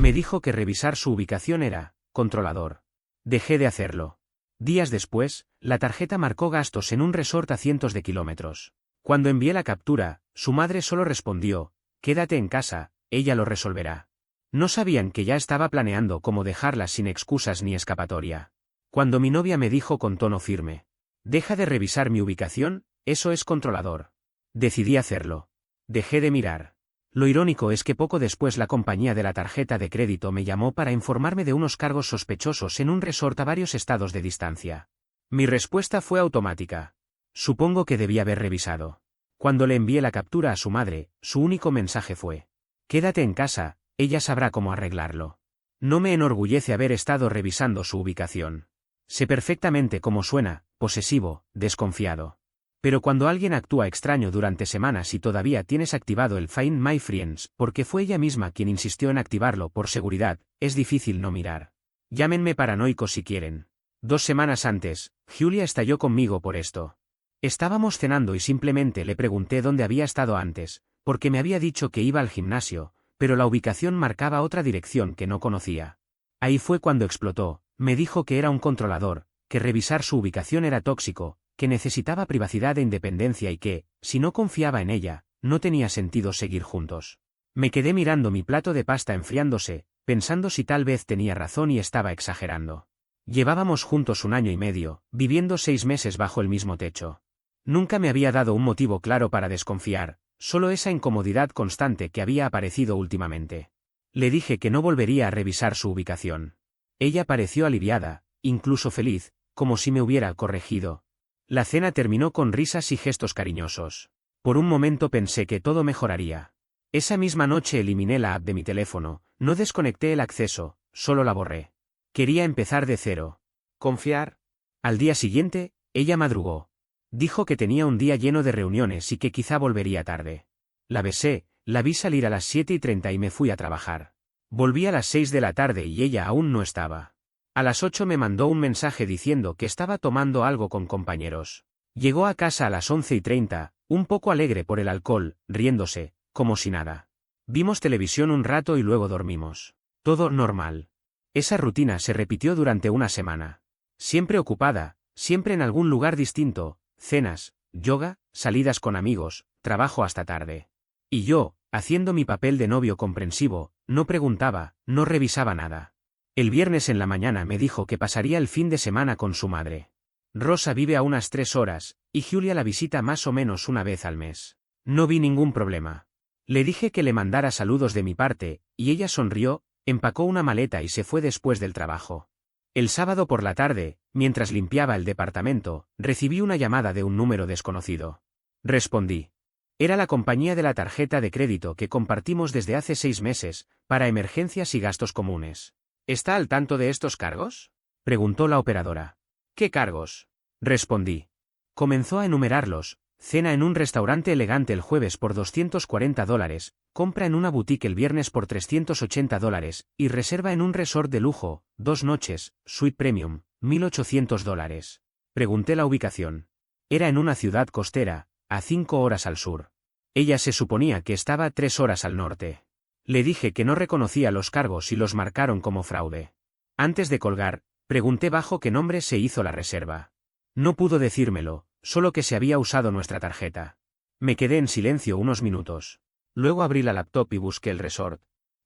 Me dijo que revisar su ubicación era controlador. Dejé de hacerlo. Días después, la tarjeta marcó gastos en un resort a cientos de kilómetros. Cuando envié la captura, su madre solo respondió: quédate en casa, ella lo resolverá. No sabían que ya estaba planeando cómo dejarla sin excusas ni escapatoria. Cuando mi novia me dijo con tono firme: deja de revisar mi ubicación, eso es controlador. Decidí hacerlo. Dejé de mirar. Lo irónico es que poco después la compañía de la tarjeta de crédito me llamó para informarme de unos cargos sospechosos en un resort a varios estados de distancia. Mi respuesta fue automática. Supongo que debí haber revisado. Cuando le envié la captura a su madre, su único mensaje fue: quédate en casa, ella sabrá cómo arreglarlo. No me enorgullece haber estado revisando su ubicación. Sé perfectamente cómo suena: posesivo, desconfiado. Pero cuando alguien actúa extraño durante semanas y todavía tienes activado el Find My Friends, porque fue ella misma quien insistió en activarlo por seguridad, es difícil no mirar. Llámenme paranoico si quieren. 2 semanas antes, Julia estalló conmigo por esto. Estábamos cenando y simplemente le pregunté dónde había estado antes, porque me había dicho que iba al gimnasio, pero la ubicación marcaba otra dirección que no conocía. Ahí fue cuando explotó. Me dijo que era un controlador, que revisar su ubicación era tóxico, que necesitaba privacidad e independencia y que, si no confiaba en ella, no tenía sentido seguir juntos. Me quedé mirando mi plato de pasta enfriándose, pensando si tal vez tenía razón y estaba exagerando. Llevábamos juntos 1 año y medio, viviendo 6 meses bajo el mismo techo. Nunca me había dado un motivo claro para desconfiar, solo esa incomodidad constante que había aparecido últimamente. Le dije que no volvería a revisar su ubicación. Ella pareció aliviada, incluso feliz, como si me hubiera corregido. La cena terminó con risas y gestos cariñosos. Por un momento pensé que todo mejoraría. Esa misma noche eliminé la app de mi teléfono, no desconecté el acceso, solo la borré. Quería empezar de cero. Confiar. Al día siguiente, ella madrugó. Dijo que tenía un día lleno de reuniones y que quizá volvería tarde. La besé, la vi salir a las 7:30 y me fui a trabajar. Volví a las 6 de la tarde y ella aún no estaba. A las 8 me mandó un mensaje diciendo que estaba tomando algo con compañeros. Llegó a casa a las 11:30, un poco alegre por el alcohol, riéndose, como si nada. Vimos televisión un rato y luego dormimos. Todo normal. Esa rutina se repitió durante una semana. Siempre ocupada, siempre en algún lugar distinto, cenas, yoga, salidas con amigos, trabajo hasta tarde. Y yo, haciendo mi papel de novio comprensivo, no preguntaba, no revisaba nada. El viernes en la mañana me dijo que pasaría el fin de semana con su madre. Rosa vive a unas 3 horas, y Julia la visita más o menos una vez al mes. No vi ningún problema. Le dije que le mandara saludos de mi parte, y ella sonrió, empacó una maleta y se fue después del trabajo. El sábado por la tarde, mientras limpiaba el departamento, recibí una llamada de un número desconocido. Respondí. Era la compañía de la tarjeta de crédito que compartimos desde hace 6 meses, para emergencias y gastos comunes. ¿Está al tanto de estos cargos?, preguntó la operadora. ¿Qué cargos?, respondí. Comenzó a enumerarlos: cena en un restaurante elegante el jueves por $240, compra en una boutique el viernes por $380, y reserva en un resort de lujo, 2 noches, suite premium, $1.800. Pregunté la ubicación. Era en una ciudad costera, a 5 horas al sur. Ella se suponía que estaba a 3 horas al norte. Le dije que no reconocía los cargos y los marcaron como fraude. Antes de colgar, pregunté bajo qué nombre se hizo la reserva. No pudo decírmelo, solo que se había usado nuestra tarjeta. Me quedé en silencio unos minutos. Luego abrí la laptop y busqué el resort.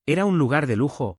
Era un lugar de lujo.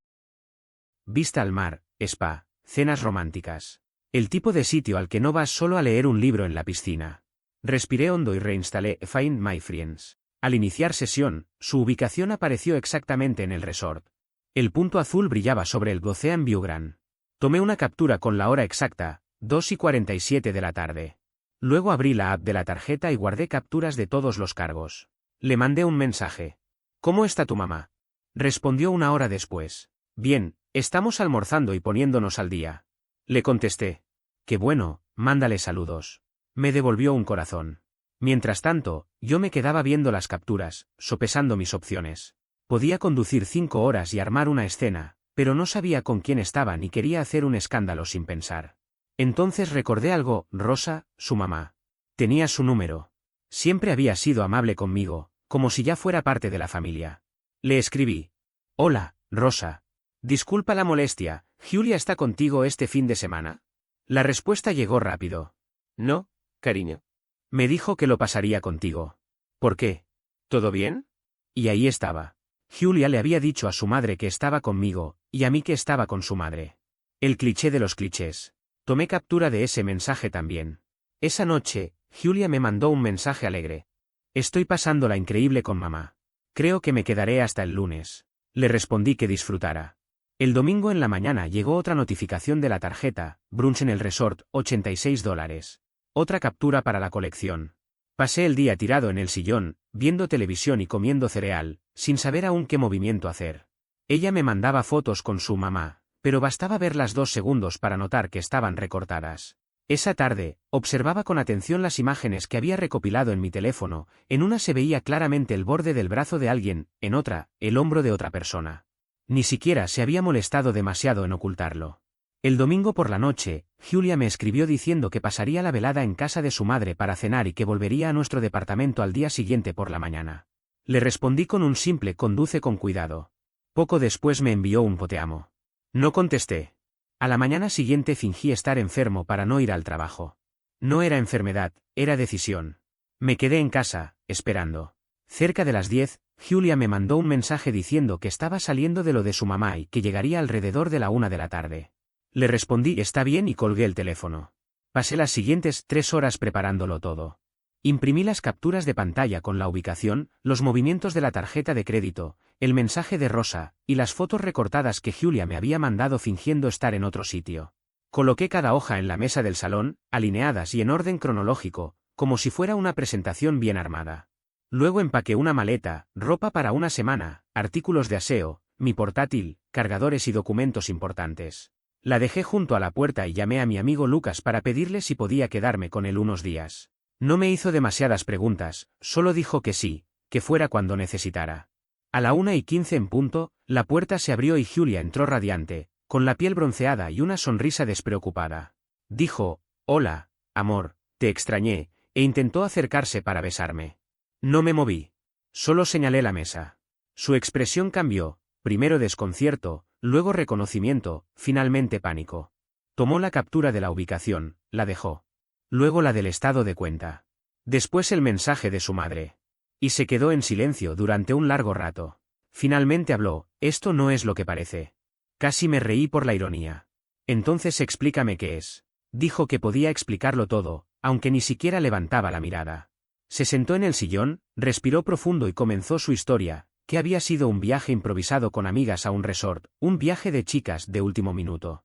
Vista al mar, spa, cenas románticas. El tipo de sitio al que no vas solo a leer un libro en la piscina. Respiré hondo y reinstalé Find My Friends. Al iniciar sesión, su ubicación apareció exactamente en el resort. El punto azul brillaba sobre el Ocean View Grand. Tomé una captura con la hora exacta, 2:47 de la tarde. Luego abrí la app de la tarjeta y guardé capturas de todos los cargos. Le mandé un mensaje. ¿Cómo está tu mamá?, respondió 1 hora después. Bien, estamos almorzando y poniéndonos al día. Le contesté. Qué bueno, mándale saludos. Me devolvió un corazón. Mientras tanto, yo me quedaba viendo las capturas, sopesando mis opciones. Podía conducir 5 horas y armar una escena, pero no sabía con quién estaba ni quería hacer un escándalo sin pensar. Entonces recordé algo: Rosa, su mamá. Tenía su número. Siempre había sido amable conmigo, como si ya fuera parte de la familia. Le escribí. Hola, Rosa. Disculpa la molestia, ¿Julia está contigo este fin de semana? La respuesta llegó rápido. No, cariño. Me dijo que lo pasaría contigo. ¿Por qué? ¿Todo bien? Y ahí estaba. Julia le había dicho a su madre que estaba conmigo, y a mí que estaba con su madre. El cliché de los clichés. Tomé captura de ese mensaje también. Esa noche, Julia me mandó un mensaje alegre. Estoy pasándola increíble con mamá. Creo que me quedaré hasta el lunes. Le respondí que disfrutara. El domingo en la mañana llegó otra notificación de la tarjeta, brunch en el resort, $86. Otra captura para la colección. Pasé el día tirado en el sillón, viendo televisión y comiendo cereal, sin saber aún qué movimiento hacer. Ella me mandaba fotos con su mamá, pero bastaba verlas 2 segundos para notar que estaban recortadas. Esa tarde, observaba con atención las imágenes que había recopilado en mi teléfono. En una se veía claramente el borde del brazo de alguien, en otra, el hombro de otra persona. Ni siquiera se había molestado demasiado en ocultarlo. El domingo por la noche, Julia me escribió diciendo que pasaría la velada en casa de su madre para cenar y que volvería a nuestro departamento al día siguiente por la mañana. Le respondí con un simple conduce con cuidado. Poco después me envió un te amo. No contesté. A la mañana siguiente fingí estar enfermo para no ir al trabajo. No era enfermedad, era decisión. Me quedé en casa, esperando. Cerca de las 10, Julia me mandó un mensaje diciendo que estaba saliendo de lo de su mamá y que llegaría alrededor de la 1 de la tarde. Le respondí está bien y colgué el teléfono. Pasé las siguientes 3 horas preparándolo todo. Imprimí las capturas de pantalla con la ubicación, los movimientos de la tarjeta de crédito, el mensaje de Rosa, y las fotos recortadas que Julia me había mandado fingiendo estar en otro sitio. Coloqué cada hoja en la mesa del salón, alineadas y en orden cronológico, como si fuera una presentación bien armada. Luego empaqué una maleta, ropa para una semana, artículos de aseo, mi portátil, cargadores y documentos importantes. La dejé junto a la puerta y llamé a mi amigo Lucas para pedirle si podía quedarme con él unos días. No me hizo demasiadas preguntas, solo dijo que sí, que fuera cuando necesitara. A la 1:15 en punto, la puerta se abrió y Julia entró radiante, con la piel bronceada y una sonrisa despreocupada. Dijo, hola, amor, te extrañé, e intentó acercarse para besarme. No me moví. Solo señalé la mesa. Su expresión cambió, primero desconcierto, luego reconocimiento, finalmente pánico. Tomó la captura de la ubicación, la dejó. Luego la del estado de cuenta. Después el mensaje de su madre. Y se quedó en silencio durante un largo rato. Finalmente habló, esto no es lo que parece. Casi me reí por la ironía. Entonces explícame qué es. Dijo que podía explicarlo todo, aunque ni siquiera levantaba la mirada. Se sentó en el sillón, respiró profundo y comenzó su historia, que había sido un viaje improvisado con amigas a un resort, un viaje de chicas de último minuto.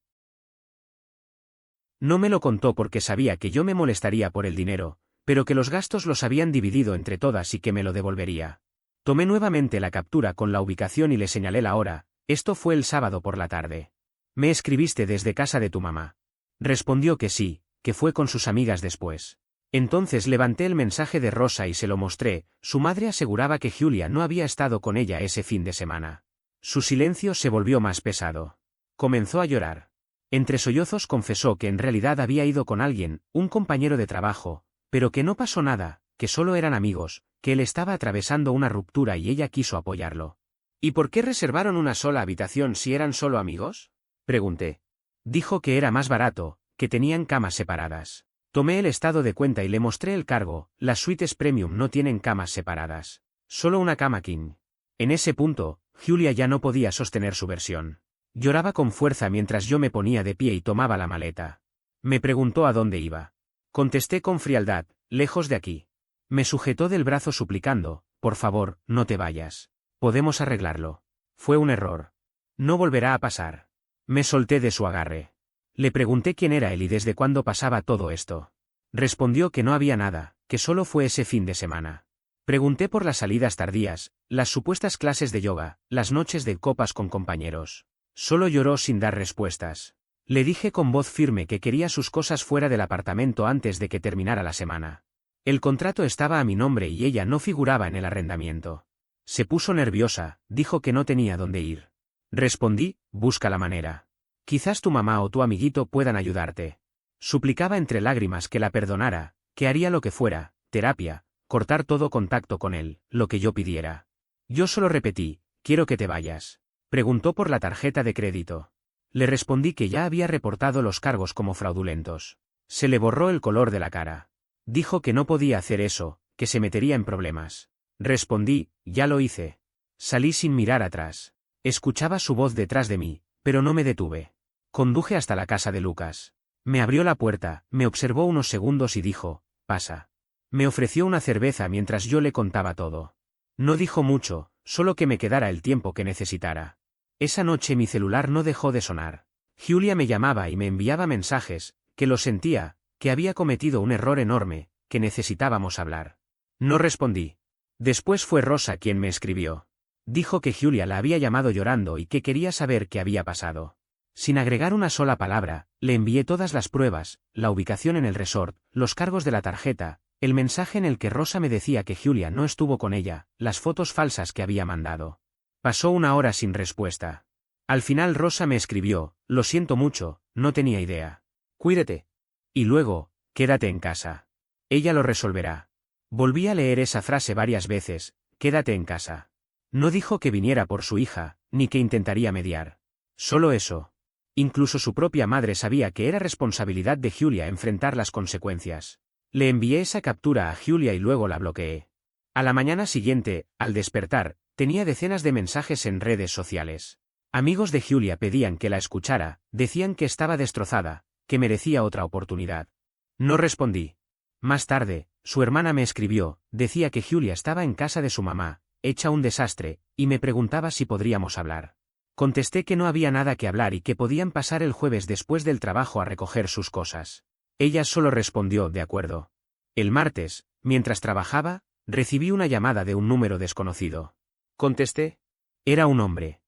No me lo contó porque sabía que yo me molestaría por el dinero, pero que los gastos los habían dividido entre todas y que me lo devolvería. Tomé nuevamente la captura con la ubicación y le señalé la hora, esto fue el sábado por la tarde. ¿Me escribiste desde casa de tu mamá? Respondió que sí, que fue con sus amigas después. Entonces levanté el mensaje de Rosa y se lo mostré, su madre aseguraba que Julia no había estado con ella ese fin de semana. Su silencio se volvió más pesado. Comenzó a llorar. Entre sollozos confesó que en realidad había ido con alguien, un compañero de trabajo, pero que no pasó nada, que solo eran amigos, que él estaba atravesando una ruptura y ella quiso apoyarlo. ¿Y por qué reservaron una sola habitación si eran solo amigos? Pregunté. Dijo que era más barato, que tenían camas separadas. Tomé el estado de cuenta y le mostré el cargo, las suites premium no tienen camas separadas. Solo una cama king. En ese punto, Julia ya no podía sostener su versión. Lloraba con fuerza mientras yo me ponía de pie y tomaba la maleta. Me preguntó a dónde iba. Contesté con frialdad, lejos de aquí. Me sujetó del brazo suplicando, por favor, no te vayas. Podemos arreglarlo. Fue un error. No volverá a pasar. Me solté de su agarre. Le pregunté quién era él y desde cuándo pasaba todo esto. Respondió que no había nada, que solo fue ese fin de semana. Pregunté por las salidas tardías, las supuestas clases de yoga, las noches de copas con compañeros. Solo lloró sin dar respuestas. Le dije con voz firme que quería sus cosas fuera del apartamento antes de que terminara la semana. El contrato estaba a mi nombre y ella no figuraba en el arrendamiento. Se puso nerviosa, dijo que no tenía dónde ir. Respondí, busca la manera. Quizás tu mamá o tu amiguito puedan ayudarte. Suplicaba entre lágrimas que la perdonara, que haría lo que fuera, terapia, cortar todo contacto con él, lo que yo pidiera. Yo solo repetí, quiero que te vayas. Preguntó por la tarjeta de crédito. Le respondí que ya había reportado los cargos como fraudulentos. Se le borró el color de la cara. Dijo que no podía hacer eso, que se metería en problemas. Respondí, ya lo hice. Salí sin mirar atrás. Escuchaba su voz detrás de mí, pero no me detuve. Conduje hasta la casa de Lucas. Me abrió la puerta, me observó unos segundos y dijo, pasa. Me ofreció una cerveza mientras yo le contaba todo. No dijo mucho, solo que me quedara el tiempo que necesitara. Esa noche mi celular no dejó de sonar. Julia me llamaba y me enviaba mensajes, que lo sentía, que había cometido un error enorme, que necesitábamos hablar. No respondí. Después fue Rosa quien me escribió. Dijo que Julia la había llamado llorando y que quería saber qué había pasado. Sin agregar una sola palabra, le envié todas las pruebas, la ubicación en el resort, los cargos de la tarjeta, el mensaje en el que Rosa me decía que Julia no estuvo con ella, las fotos falsas que había mandado. Pasó una hora sin respuesta. Al final Rosa me escribió, lo siento mucho, no tenía idea. Cuídate. Y luego, quédate en casa. Ella lo resolverá. Volví a leer esa frase varias veces, quédate en casa. No dijo que viniera por su hija, ni que intentaría mediar. Solo eso. Incluso su propia madre sabía que era responsabilidad de Julia enfrentar las consecuencias. Le envié esa captura a Julia y luego la bloqueé. A la mañana siguiente, al despertar, tenía decenas de mensajes en redes sociales. Amigos de Julia pedían que la escuchara, decían que estaba destrozada, que merecía otra oportunidad. No respondí. Más tarde, su hermana me escribió, decía que Julia estaba en casa de su mamá, hecha un desastre, y me preguntaba si podríamos hablar. Contesté que no había nada que hablar y que podían pasar el jueves después del trabajo a recoger sus cosas. Ella solo respondió de acuerdo. El martes, mientras trabajaba, recibí una llamada de un número desconocido. Contesté. Era un hombre.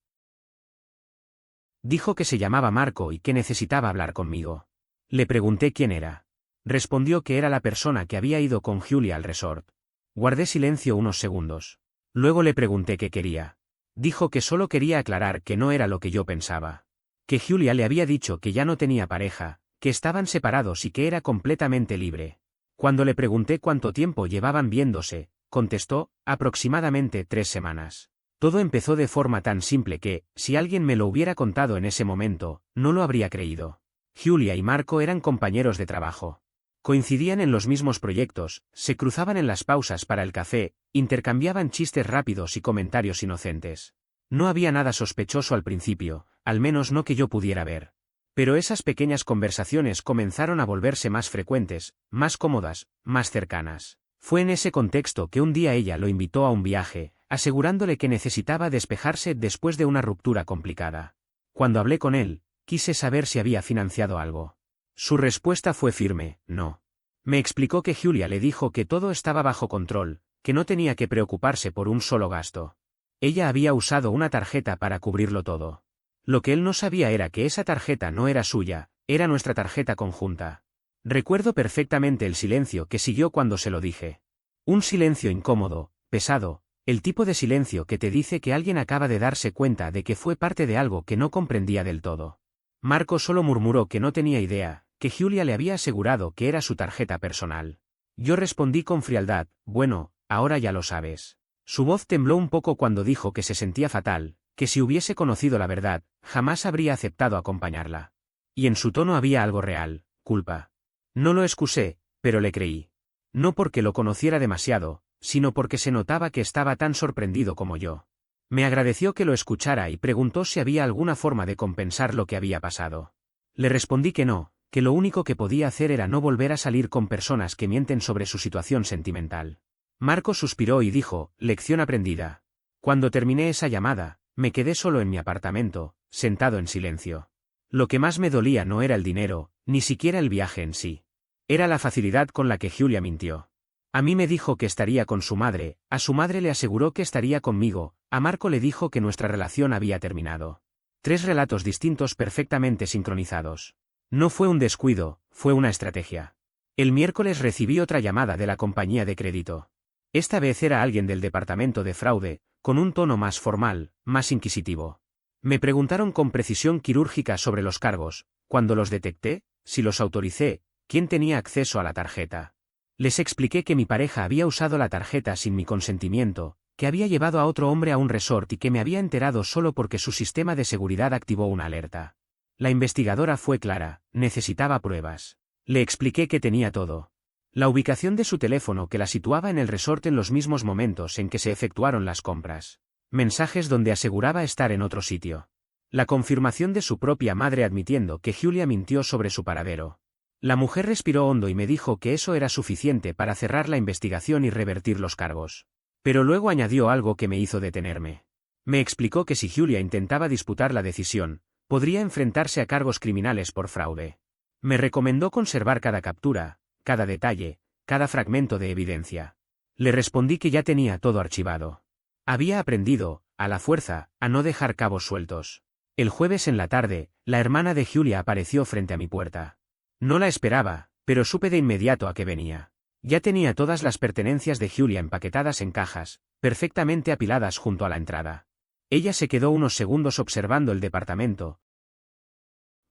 Dijo que se llamaba Marco y que necesitaba hablar conmigo. Le pregunté quién era. Respondió que era la persona que había ido con Julia al resort. Guardé silencio unos segundos. Luego le pregunté qué quería. Dijo que solo quería aclarar que no era lo que yo pensaba. Que Julia le había dicho que ya no tenía pareja, que estaban separados y que era completamente libre. Cuando le pregunté cuánto tiempo llevaban viéndose, contestó, aproximadamente 3 semanas. Todo empezó de forma tan simple que, si alguien me lo hubiera contado en ese momento, no lo habría creído. Julia y Marco eran compañeros de trabajo. Coincidían en los mismos proyectos, se cruzaban en las pausas para el café, intercambiaban chistes rápidos y comentarios inocentes. No había nada sospechoso al principio, al menos no que yo pudiera ver. Pero esas pequeñas conversaciones comenzaron a volverse más frecuentes, más cómodas, más cercanas. Fue en ese contexto que un día ella lo invitó a un viaje, asegurándole que necesitaba despejarse después de una ruptura complicada. Cuando hablé con él, quise saber si había financiado algo. Su respuesta fue firme, no. Me explicó que Julia le dijo que todo estaba bajo control, que no tenía que preocuparse por un solo gasto. Ella había usado una tarjeta para cubrirlo todo. Lo que él no sabía era que esa tarjeta no era suya, era nuestra tarjeta conjunta. Recuerdo perfectamente el silencio que siguió cuando se lo dije. Un silencio incómodo, pesado, el tipo de silencio que te dice que alguien acaba de darse cuenta de que fue parte de algo que no comprendía del todo. Marco solo murmuró que no tenía idea, que Julia le había asegurado que era su tarjeta personal. Yo respondí con frialdad, bueno, ahora ya lo sabes. Su voz tembló un poco cuando dijo que se sentía fatal, que si hubiese conocido la verdad, jamás habría aceptado acompañarla. Y en su tono había algo real, culpa. No lo excusé, pero le creí. No porque lo conociera demasiado, sino porque se notaba que estaba tan sorprendido como yo. Me agradeció que lo escuchara y preguntó si había alguna forma de compensar lo que había pasado. Le respondí que no, que lo único que podía hacer era no volver a salir con personas que mienten sobre su situación sentimental. Marco suspiró y dijo, lección aprendida. Cuando terminé esa llamada, me quedé solo en mi apartamento, sentado en silencio. Lo que más me dolía no era el dinero, ni siquiera el viaje en sí. Era la facilidad con la que Julia mintió. A mí me dijo que estaría con su madre, a su madre le aseguró que estaría conmigo, a Marco le dijo que nuestra relación había terminado. 3 relatos distintos perfectamente sincronizados. No fue un descuido, fue una estrategia. El miércoles recibí otra llamada de la compañía de crédito. Esta vez era alguien del departamento de fraude, con un tono más formal, más inquisitivo. Me preguntaron con precisión quirúrgica sobre los cargos, cuando los detecté, si los autoricé, quién tenía acceso a la tarjeta. Les expliqué que mi pareja había usado la tarjeta sin mi consentimiento, que había llevado a otro hombre a un resort y que me había enterado solo porque su sistema de seguridad activó una alerta. La investigadora fue clara, necesitaba pruebas. Le expliqué que tenía todo. La ubicación de su teléfono que la situaba en el resort en los mismos momentos en que se efectuaron las compras. Mensajes donde aseguraba estar en otro sitio. La confirmación de su propia madre admitiendo que Julia mintió sobre su paradero. La mujer respiró hondo y me dijo que eso era suficiente para cerrar la investigación y revertir los cargos. Pero luego añadió algo que me hizo detenerme. Me explicó que si Julia intentaba disputar la decisión, podría enfrentarse a cargos criminales por fraude. Me recomendó conservar cada captura, cada detalle, cada fragmento de evidencia. Le respondí que ya tenía todo archivado. Había aprendido, a la fuerza, a no dejar cabos sueltos. El jueves en la tarde, la hermana de Julia apareció frente a mi puerta. No la esperaba, pero supe de inmediato a qué venía. Ya tenía todas las pertenencias de Julia empaquetadas en cajas, perfectamente apiladas junto a la entrada. Ella se quedó unos segundos observando el departamento,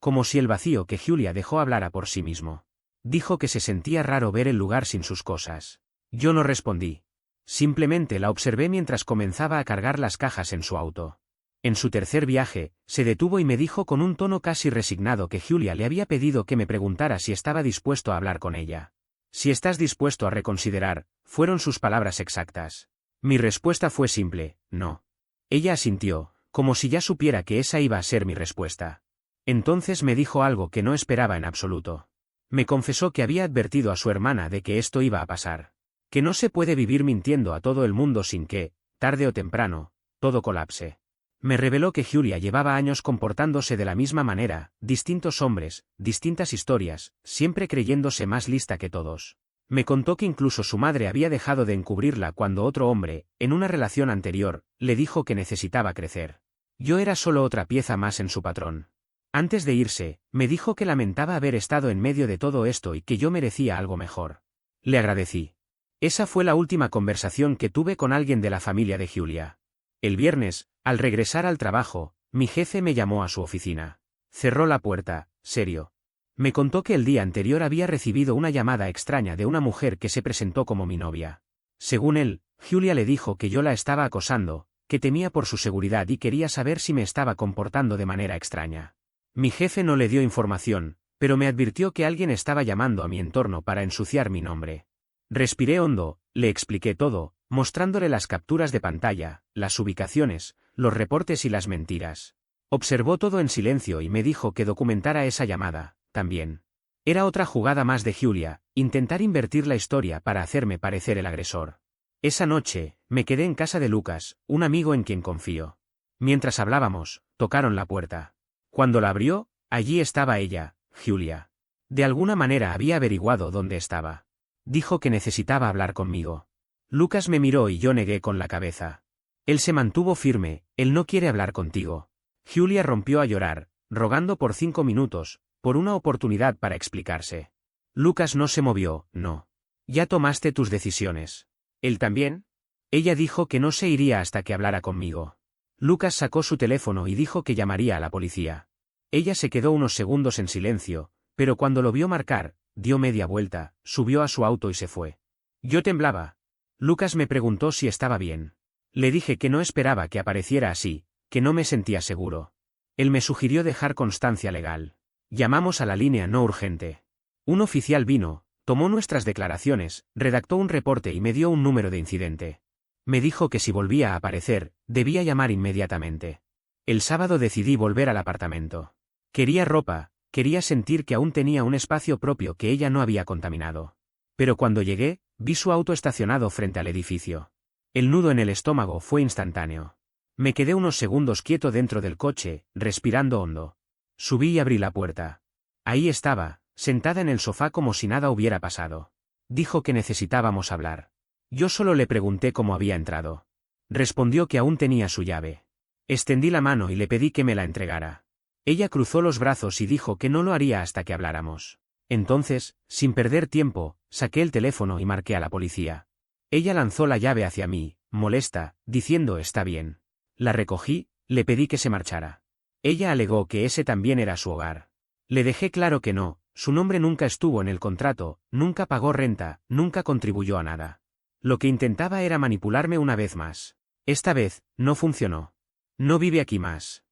como si el vacío que Julia dejó hablara por sí mismo. Dijo que se sentía raro ver el lugar sin sus cosas. Yo no respondí. Simplemente la observé mientras comenzaba a cargar las cajas en su auto. En su tercer viaje, se detuvo y me dijo con un tono casi resignado que Julia le había pedido que me preguntara si estaba dispuesto a hablar con ella. Si estás dispuesto a reconsiderar, fueron sus palabras exactas. Mi respuesta fue simple, no. Ella asintió, como si ya supiera que esa iba a ser mi respuesta. Entonces me dijo algo que no esperaba en absoluto. Me confesó que había advertido a su hermana de que esto iba a pasar. Que no se puede vivir mintiendo a todo el mundo sin que, tarde o temprano, todo colapse. Me reveló que Julia llevaba años comportándose de la misma manera, distintos hombres, distintas historias, siempre creyéndose más lista que todos. Me contó que incluso su madre había dejado de encubrirla cuando otro hombre, en una relación anterior, le dijo que necesitaba crecer. Yo era solo otra pieza más en su patrón. Antes de irse, me dijo que lamentaba haber estado en medio de todo esto y que yo merecía algo mejor. Le agradecí. Esa fue la última conversación que tuve con alguien de la familia de Julia. El viernes, al regresar al trabajo, mi jefe me llamó a su oficina. Cerró la puerta, serio. Me contó que el día anterior había recibido una llamada extraña de una mujer que se presentó como mi novia. Según él, Julia le dijo que yo la estaba acosando, que temía por su seguridad y quería saber si me estaba comportando de manera extraña. Mi jefe no le dio información, pero me advirtió que alguien estaba llamando a mi entorno para ensuciar mi nombre. Respiré hondo, le expliqué todo, mostrándole las capturas de pantalla, las ubicaciones, los reportes y las mentiras. Observó todo en silencio y me dijo que documentara esa llamada, también. Era otra jugada más de Julia, intentar invertir la historia para hacerme parecer el agresor. Esa noche, me quedé en casa de Lucas, un amigo en quien confío. Mientras hablábamos, tocaron la puerta. Cuando la abrió, allí estaba ella, Julia. De alguna manera había averiguado dónde estaba. Dijo que necesitaba hablar conmigo. Lucas me miró y yo negué con la cabeza. Él se mantuvo firme, él no quiere hablar contigo. Julia rompió a llorar, rogando por 5 minutos, por una oportunidad para explicarse. Lucas no se movió, no. Ya tomaste tus decisiones. ¿Él también? Ella dijo que no se iría hasta que hablara conmigo. Lucas sacó su teléfono y dijo que llamaría a la policía. Ella se quedó unos segundos en silencio, pero cuando lo vio marcar, dio media vuelta, subió a su auto y se fue. Yo temblaba. Lucas me preguntó si estaba bien. Le dije que no esperaba que apareciera así, que no me sentía seguro. Él me sugirió dejar constancia legal. Llamamos a la línea no urgente. Un oficial vino, tomó nuestras declaraciones, redactó un reporte y me dio un número de incidente. Me dijo que si volvía a aparecer, debía llamar inmediatamente. El sábado decidí volver al apartamento. Quería ropa, quería sentir que aún tenía un espacio propio que ella no había contaminado. Pero cuando llegué, vi su auto estacionado frente al edificio. El nudo en el estómago fue instantáneo. Me quedé unos segundos quieto dentro del coche, respirando hondo. Subí y abrí la puerta. Ahí estaba, sentada en el sofá como si nada hubiera pasado. Dijo que necesitábamos hablar. Yo solo le pregunté cómo había entrado. Respondió que aún tenía su llave. Extendí la mano y le pedí que me la entregara. Ella cruzó los brazos y dijo que no lo haría hasta que habláramos. Entonces, sin perder tiempo, saqué el teléfono y marqué a la policía. Ella lanzó la llave hacia mí, molesta, diciendo está bien. La recogí, le pedí que se marchara. Ella alegó que ese también era su hogar. Le dejé claro que no, su nombre nunca estuvo en el contrato, nunca pagó renta, nunca contribuyó a nada. Lo que intentaba era manipularme una vez más. Esta vez, no funcionó. No vive aquí más.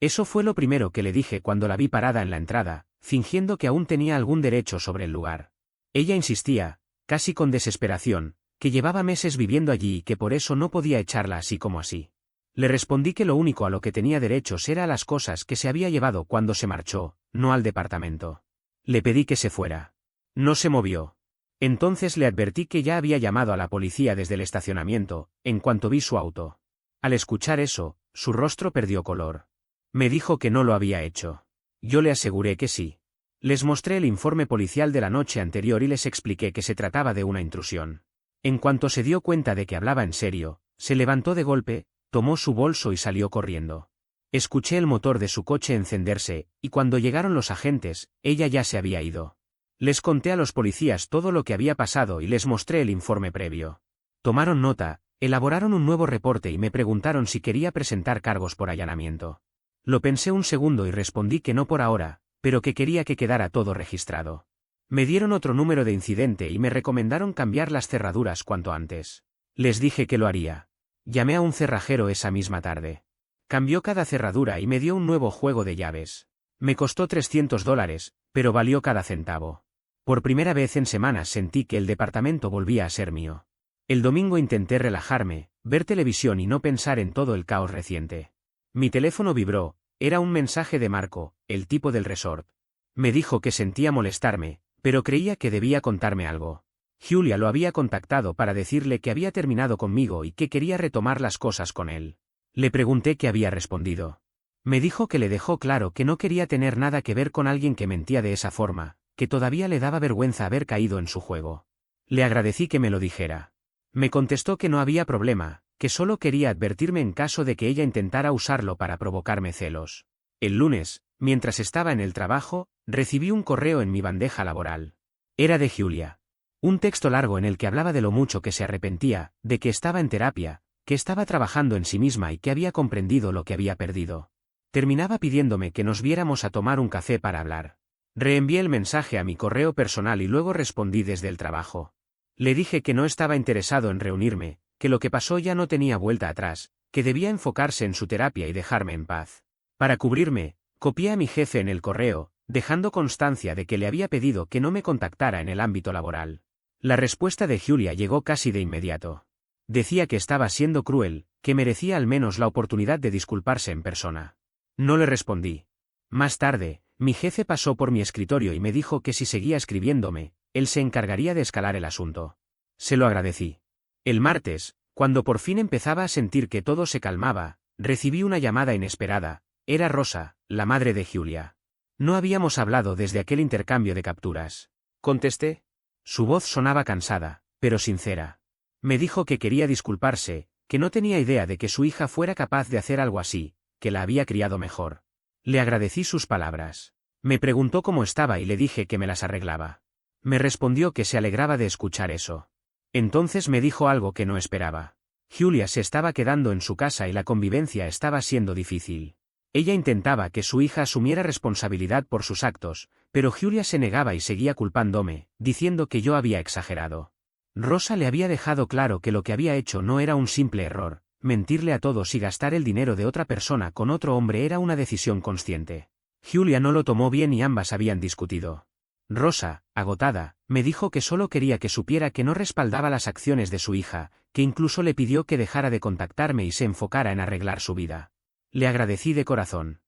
Eso fue lo primero que le dije cuando la vi parada en la entrada, fingiendo que aún tenía algún derecho sobre el lugar. Ella insistía, casi con desesperación, que llevaba meses viviendo allí y que por eso no podía echarla así como así. Le respondí que lo único a lo que tenía derechos era a las cosas que se había llevado cuando se marchó, no al departamento. Le pedí que se fuera. No se movió. Entonces le advertí que ya había llamado a la policía desde el estacionamiento, en cuanto vi su auto. Al escuchar eso, su rostro perdió color. Me dijo que no lo había hecho. Yo le aseguré que sí. Les mostré el informe policial de la noche anterior y les expliqué que se trataba de una intrusión. En cuanto se dio cuenta de que hablaba en serio, se levantó de golpe, tomó su bolso y salió corriendo. Escuché el motor de su coche encenderse, y cuando llegaron los agentes, ella ya se había ido. Les conté a los policías todo lo que había pasado y les mostré el informe previo. Tomaron nota, elaboraron un nuevo reporte y me preguntaron si quería presentar cargos por allanamiento. Lo pensé un segundo y respondí que no por ahora, pero que quería que quedara todo registrado. Me dieron otro número de incidente y me recomendaron cambiar las cerraduras cuanto antes. Les dije que lo haría. Llamé a un cerrajero esa misma tarde. Cambió cada cerradura y me dio un nuevo juego de llaves. Me costó $300, pero valió cada centavo. Por primera vez en semanas sentí que el departamento volvía a ser mío. El domingo intenté relajarme, ver televisión y no pensar en todo el caos reciente. Mi teléfono vibró, era un mensaje de Marco, el tipo del resort. Me dijo que sentía molestarme, pero creía que debía contarme algo. Julia lo había contactado para decirle que había terminado conmigo y que quería retomar las cosas con él. Le pregunté qué había respondido. Me dijo que le dejó claro que no quería tener nada que ver con alguien que mentía de esa forma, que todavía le daba vergüenza haber caído en su juego. Le agradecí que me lo dijera. Me contestó que no había problema, que solo quería advertirme en caso de que ella intentara usarlo para provocarme celos. El lunes, mientras estaba en el trabajo, recibí un correo en mi bandeja laboral. Era de Julia. Un texto largo en el que hablaba de lo mucho que se arrepentía, de que estaba en terapia, que estaba trabajando en sí misma y que había comprendido lo que había perdido. Terminaba pidiéndome que nos viéramos a tomar un café para hablar. Reenvié el mensaje a mi correo personal y luego respondí desde el trabajo. Le dije que no estaba interesado en reunirme, que lo que pasó ya no tenía vuelta atrás, que debía enfocarse en su terapia y dejarme en paz. Para cubrirme, copié a mi jefe en el correo, dejando constancia de que le había pedido que no me contactara en el ámbito laboral. La respuesta de Julia llegó casi de inmediato. Decía que estaba siendo cruel, que merecía al menos la oportunidad de disculparse en persona. No le respondí. Más tarde, mi jefe pasó por mi escritorio y me dijo que si seguía escribiéndome, él se encargaría de escalar el asunto. Se lo agradecí. El martes, cuando por fin empezaba a sentir que todo se calmaba, recibí una llamada inesperada. Era Rosa, la madre de Julia. No habíamos hablado desde aquel intercambio de capturas. Contesté. Su voz sonaba cansada, pero sincera. Me dijo que quería disculparse, que no tenía idea de que su hija fuera capaz de hacer algo así, que la había criado mejor. Le agradecí sus palabras. Me preguntó cómo estaba y le dije que me las arreglaba. Me respondió que se alegraba de escuchar eso. Entonces me dijo algo que no esperaba. Julia se estaba quedando en su casa y la convivencia estaba siendo difícil. Ella intentaba que su hija asumiera responsabilidad por sus actos, pero Julia se negaba y seguía culpándome, diciendo que yo había exagerado. Rosa le había dejado claro que lo que había hecho no era un simple error, mentirle a todos y gastar el dinero de otra persona con otro hombre era una decisión consciente. Julia no lo tomó bien y ambas habían discutido. Rosa, agotada, me dijo que solo quería que supiera que no respaldaba las acciones de su hija, que incluso le pidió que dejara de contactarme y se enfocara en arreglar su vida. Le agradecí de corazón.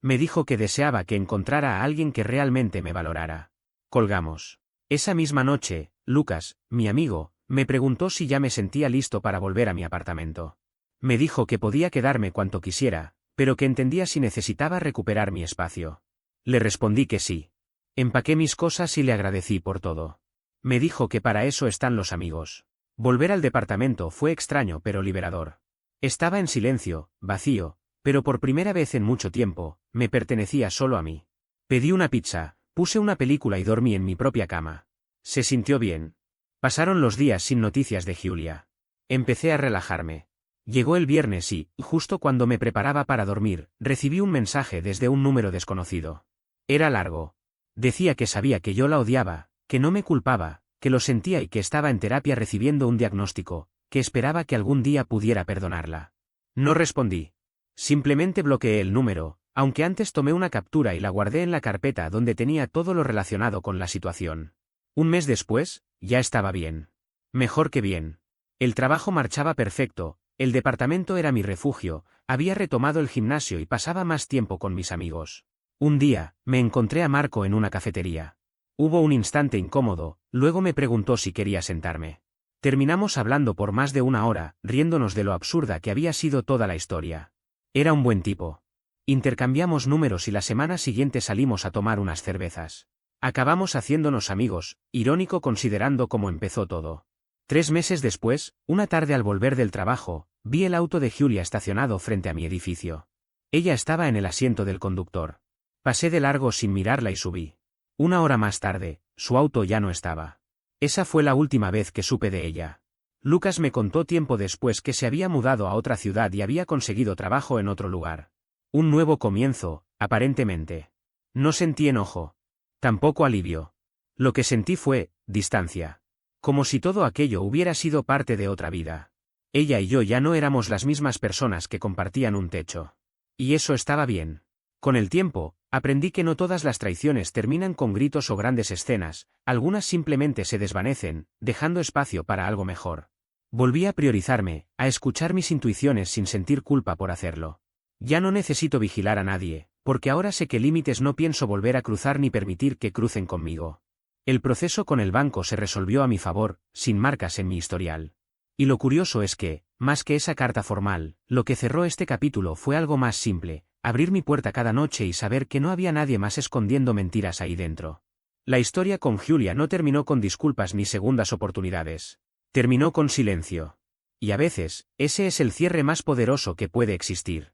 Me dijo que deseaba que encontrara a alguien que realmente me valorara. Colgamos. Esa misma noche, Lucas, mi amigo, me preguntó si ya me sentía listo para volver a mi apartamento. Me dijo que podía quedarme cuanto quisiera, pero que entendía si necesitaba recuperar mi espacio. Le respondí que sí. Empaqué mis cosas y le agradecí por todo. Me dijo que para eso están los amigos. Volver al departamento fue extraño pero liberador. Estaba en silencio, vacío, pero por primera vez en mucho tiempo, me pertenecía solo a mí. Pedí una pizza, puse una película y dormí en mi propia cama. Se sintió bien. Pasaron los días sin noticias de Julia. Empecé a relajarme. Llegó el viernes y, justo cuando me preparaba para dormir, recibí un mensaje desde un número desconocido. Era largo. Decía que sabía que yo la odiaba, que no me culpaba, que lo sentía y que estaba en terapia recibiendo un diagnóstico, que esperaba que algún día pudiera perdonarla. No respondí. Simplemente bloqueé el número, aunque antes tomé una captura y la guardé en la carpeta donde tenía todo lo relacionado con la situación. Un mes después, ya estaba bien. Mejor que bien. El trabajo marchaba perfecto, el departamento era mi refugio, había retomado el gimnasio y pasaba más tiempo con mis amigos. Un día, me encontré a Marco en una cafetería. Hubo un instante incómodo, luego me preguntó si quería sentarme. Terminamos hablando por más de una hora, riéndonos de lo absurda que había sido toda la historia. Era un buen tipo. Intercambiamos números y la semana siguiente salimos a tomar unas cervezas. Acabamos haciéndonos amigos, irónico considerando cómo empezó todo. 3 meses después, una tarde al volver del trabajo, vi el auto de Julia estacionado frente a mi edificio. Ella estaba en el asiento del conductor. Pasé de largo sin mirarla y subí. 1 hora más tarde, su auto ya no estaba. Esa fue la última vez que supe de ella. Lucas me contó tiempo después que se había mudado a otra ciudad y había conseguido trabajo en otro lugar. Un nuevo comienzo, aparentemente. No sentí enojo. Tampoco alivio. Lo que sentí fue distancia. Como si todo aquello hubiera sido parte de otra vida. Ella y yo ya no éramos las mismas personas que compartían un techo. Y eso estaba bien. Con el tiempo, aprendí que no todas las traiciones terminan con gritos o grandes escenas, algunas simplemente se desvanecen, dejando espacio para algo mejor. Volví a priorizarme, a escuchar mis intuiciones sin sentir culpa por hacerlo. Ya no necesito vigilar a nadie, porque ahora sé qué límites no pienso volver a cruzar ni permitir que crucen conmigo. El proceso con el banco se resolvió a mi favor, sin marcas en mi historial. Y lo curioso es que, más que esa carta formal, lo que cerró este capítulo fue algo más simple: abrir mi puerta cada noche y saber que no había nadie más escondiendo mentiras ahí dentro. La historia con Julia no terminó con disculpas ni segundas oportunidades. Terminó con silencio. Y a veces, ese es el cierre más poderoso que puede existir.